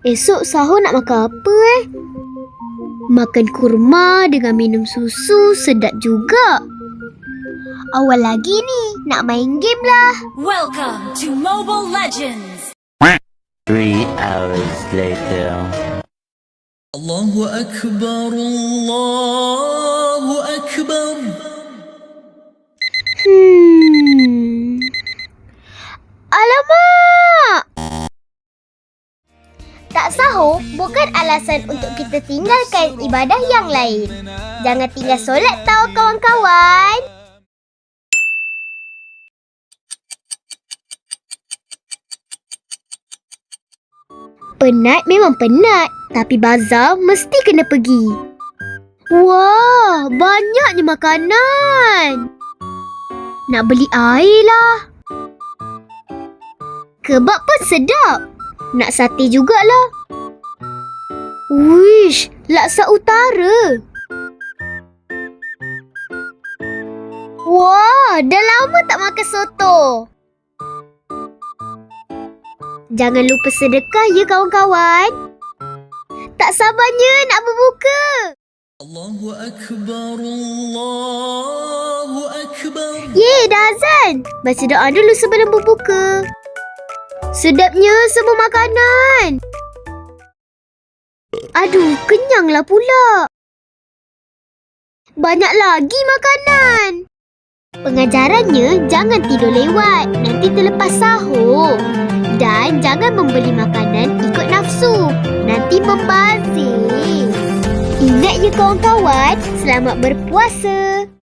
Esok sahur nak makan apa Makan kurma dengan minum susu sedap juga. Awal lagi ni, nak main game lah. Welcome to Mobile Legends. 3 hours later. Allahu Akbar, Allahu Akbar. Alamak! Tak sahur bukan alasan untuk kita tinggalkan ibadah yang lain. Jangan tinggal solat tau kawan-kawan. Penat memang penat, tapi bazar mesti kena pergi. Wah, banyaknya makanan. Nak beli air lah. Kebab pun sedap. Nak sate jugalah. Wish, laksa utara. Wah, dah lama tak makan soto. Jangan lupa sedekah ya kawan-kawan. Tak sabarnya nak berbuka. Allahu Akbar, Allahu Akbar. Yeay, dah azan. Baca doa dulu sebelum berbuka. Sedapnya semua makanan. Aduh, kenyanglah pula. Banyak lagi makanan. Pengajarannya jangan tidur lewat, nanti terlepas sahur. Dan jangan membeli makanan ikut nafsu, nanti membazir. Ingat ya kawan-kawan, selamat berpuasa.